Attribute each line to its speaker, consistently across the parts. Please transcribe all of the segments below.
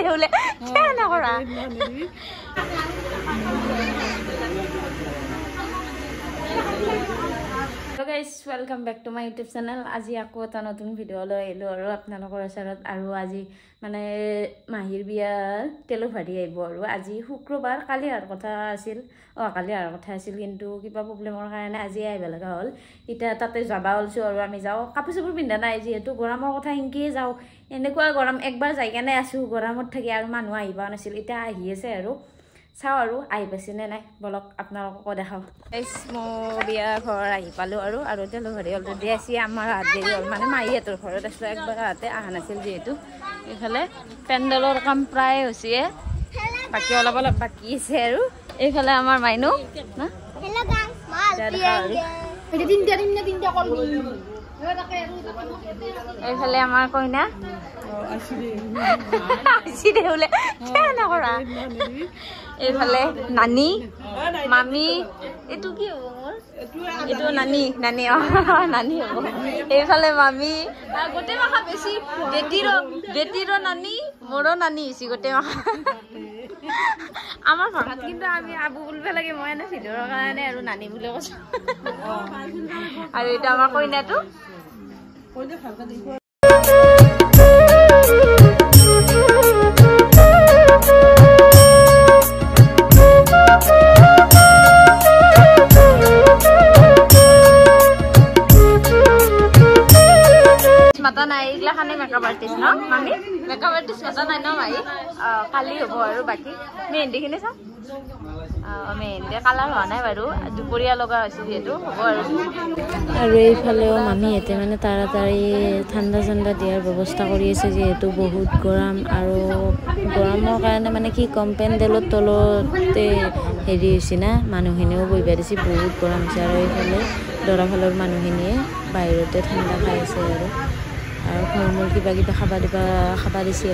Speaker 1: বোলে কিয় নকৰা Hello guys, welcome back to my YouTube channel. আজি আকৌ এটা নতুন ভিডিও লৈ আহিলো আৰু আপোনালোকৰ ওচৰত আৰু আজি মানে মাহিৰ বিয়া তেলো ভাৰি আহিব আৰু আজি শুক্ৰবাৰ কালি আৰু কথা আছিল কালি আৰু কথা আছিল কিন্তু কিবা প্ৰব্লেমৰ কাৰণে আজি আহিব লগা হ'ল এটা তাতে যাবা অলছো আৰু আমি যাও কাপোৰ চাপোৰ পিন্ধা নাই যেহেতু গৰমৰ কথা হিংকিয়ে যাও এনেকুৱা গৰম একবাৰ যাই কেনে আছো গৰমত থাকি আৰু মানুহ আহিবা নাছিল এটা আহি আছে আৰু চাও আৰু আহি পাইছে নে নাই বলক আপোনালোকক দেখাও গাইস মো বিয়া ঘৰ আহি পালো আৰু তেলো ভাৰি অলৰেডি আছে আমাৰ হাত দেৰি হ'ল মানে মাইহঁতৰ ঘৰত আছিলো একবাৰ হাতে আহা নাছিল যেহেতু এইফালে পেণ্ডেলৰ কাম প্ৰায় হৈছে বাকি অলপ বাকি আছে আৰু এইফালে আমাৰ মাইনু না হেল্ল গাইস মাল তিনটা কলমি এইফালে আমাৰ কইনা আসিদে বোলে কিয় নকৰা এইফালে নানি মামি এটু কি হ'ব মোৰ এটু নানি নানি হ'ব এইফালে মামি গোটে মাখা বেছি বেটিৰ নানি মোৰো নানি হৈছে গোটে মাখা আমাৰ ঘৰত কিন্তু আমি আবু বুলবে লাগে মই এনে ভিডিঅ'ৰ কাৰণে আৰু নানি বুলি কৈছো আৰু এটা আমাৰ কইনাটো কইনা ভালকা দেখো মাতা নাই এইগলা খানে মেকআপ আৰ্টিষ্ট ন মামি মেকআপ আৰ্টিষ্ট মাতা নাই ন ভাই কালি হ'ব আৰু বাকি মেহেন্দি খিনি চাওঁ মেহেন্দি কালাৰ হোৱা নাই বাৰু দুপৰীয়া লগা হৈছে যিহেতু হ'ব আৰু এইফালেও মামীহঁতে মানে তাড়াতাড়ি ঠাণ্ডা চাণ্ডা দিয়াৰ ব্যৱস্থা কৰি আছে যিহেতু বহুত গৰম আৰু গৰমৰ কাৰণে মানে কি কম পেণ্ডেলৰ তলতে হেৰি হৈছে না মানুহখিনিও বহিব দিছে বহুত গৰম হৈছে আৰু এইফালে দৰাফালৰ মানুহখিনিয়ে বাহিৰতে ঠাণ্ডা খাই আছে আৰু ফল মূল কিবা কিবা খাবা দিছে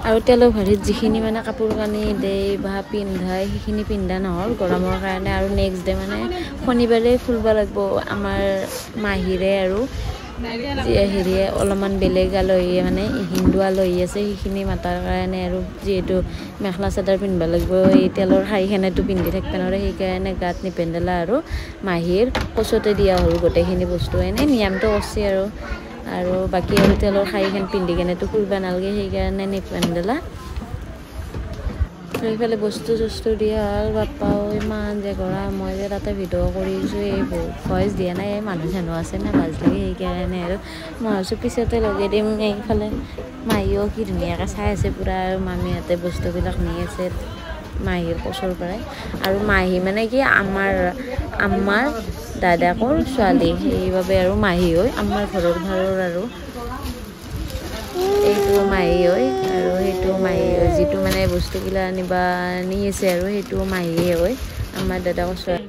Speaker 1: আৰু তেলো ভাৰিত যিখিনি মানে কাপোৰ কানি দে বা পিন্ধাই সেইখিনি পিন্ধা নহ'ল গৰমৰ কাৰণে আৰু নেক্সট ডে মানে শনিবাৰে ফুলব লাগিব আমাৰ মাহিৰে আৰু হেৰিয়ে অলপমান বেলেগ আলহীয়ে মানে হিন্দু আলহী আছে সেইখিনি মাতাৰ কাৰণে আৰু যিহেতু মেখেলা চাদৰ পিন্ধিব লাগিব এই তেলৰ শাৰীখনেতো পিন্ধি থাকিব নোৱাৰে সেইকাৰণে গাত নিপিন্ধালা আৰু মাহিৰ কোচতে দিয়া হ'ল গোটেইখিনি বস্তু এনেই নিয়মটো কৰিছে আৰু বাকী আৰু তেলৰ শাৰীখন পিন্ধি কেনেতো ফুৰিব নালাগে সেইকাৰণে নিপিন্ধালা এইফালে বস্তু চস্তু দিয়া হ'ল বাপ্পাও ইমান যে গৰম মই যে তাতে ভিডিঅ' কৰিছোঁ এই ভইচ দিয়া নাই এই মানুহ চানুহ আছে না লাজ লাগে সেইকাৰণে আৰু মই ভাবিছোঁ পিছতে লগাই দিম এইফালে মাহীও কি ধুনীয়াকৈ চাই আছে পূৰা আৰু মামীহঁতে বস্তুবিলাক নি আছে মাহীৰ কোচৰ পৰাই আৰু মাহী মানে কি আমাৰ দাদাকৰ ছোৱালী সেইবাবে আৰু মাহী হয় আমাৰ ঘৰৰ আৰু এইটো মাহী হয় আৰু সেইটো মাহী হয় যিটো মানে বস্তুবিলাক নি আছে আৰু সেইটো মাহীয়ে হয় আমাৰ দাদাকৰ ছোৱালী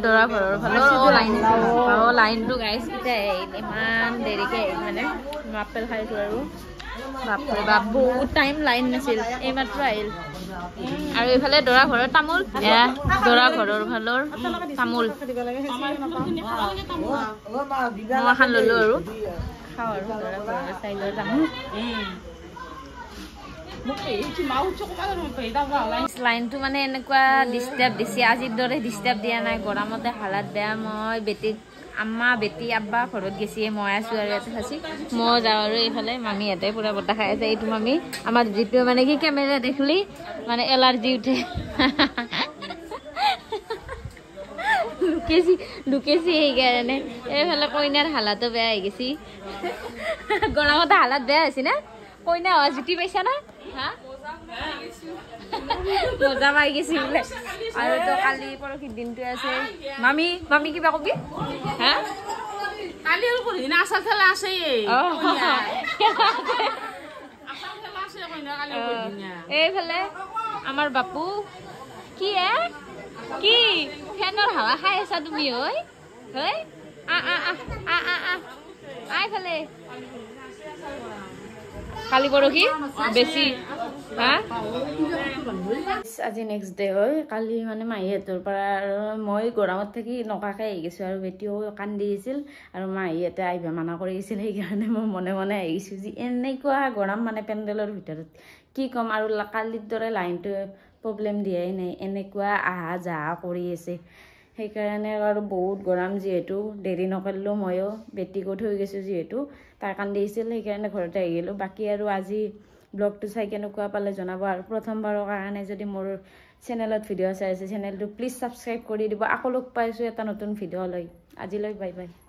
Speaker 1: দৰা ঘৰৰ ফালৰ লাইনটো গাইছ ইমান দেৰিকৈ মানে আপেল খাইছোঁ আৰু বাপৰে বাপ বহুত টাইম লাইন নাছিল এইমাত্ৰ আহিল আৰু এইফালে দৰা ঘৰৰ তামোল দৰা ঘৰৰ ফালৰ তামোল মই এখন ললো আৰু খাওঁ আৰু দৰা ঘৰৰ চাইলৰ তামোল লাইনটো মানে এনেকুৱা ডিষ্টাৰ্ব দিছে আজিৰ দৰে ডিষ্টাৰ্ব দিয়া নাই গৰমতে হালাত বেয়া মই বেটি আব্বা ঘৰত গেছি মই আছো আৰু ইয়াতে খাচি মই যাওঁ আৰু এইফালে মামীহঁতে পুৰা বতাহ খাই আছে এইটো মামী আমাৰ যিটো মানে কি কেমেৰা দেখলি মানে এলাৰ্জি উঠে লুকেছি সেইকাৰণে এইফালে কইনাৰ হালাতো বেয়া হৈ গেছি গৰমতে হালাত বেয়া হৈছে না কইনা হোৱা জুতি পাইছা না মজা পাই গেছি বোলে আৰু তো কালি পৰহিৰ দিনটো আছে মামী কিবা কবি কালি আৰু পৰহিদিনা আচাৰ খেলা আছে এইফালে আমাৰ বাপু কি ফেনৰ হাৱা খাই আছা তুমি আইফালে
Speaker 2: কালি পৰহি বেছি হা
Speaker 1: আজি নেক্সট ডে হয় কালি মানে মাহীহঁতৰ পৰা আৰু মই গৰমত থাকি নকাকৈ আহি গৈছোঁ আৰু বেটিও কান্দি আছিল আৰু মাহীহঁতে আহিব মানা কৰি আছিল সেইকাৰণে মই মনে মনে আহি গৈছোঁ যি এনেকুৱা গৰম মানে পেণ্ডেলৰ ভিতৰত কি ক'ম আৰু কালিৰ দৰে লাইনটো প্ৰব্লেম দিয়াই নাই এনেকুৱা আহা যাহা কৰি আছে সেইকাৰণে আৰু বহুত গৰম যিহেতু দেৰি নকৰিলোঁ ময়ো বেটিকো থৈ গৈছোঁ যিহেতু তাৰ কান্দি আছিল সেইকাৰণে ঘৰতে আহি গ'লোঁ বাকী আৰু আজি ব্লগটো চাই কেনেকুৱা পালে জনাব আৰু প্ৰথমবাৰৰ কাৰণে যদি মোৰ চেনেলত ভিডিঅ' চাই আছে চেনেলটো প্লিজ ছাবস্ক্ৰাইব কৰি দিব আকৌ লগ পাইছোঁ এটা নতুন ভিডিঅ' লৈ আজিলৈ বাই বাই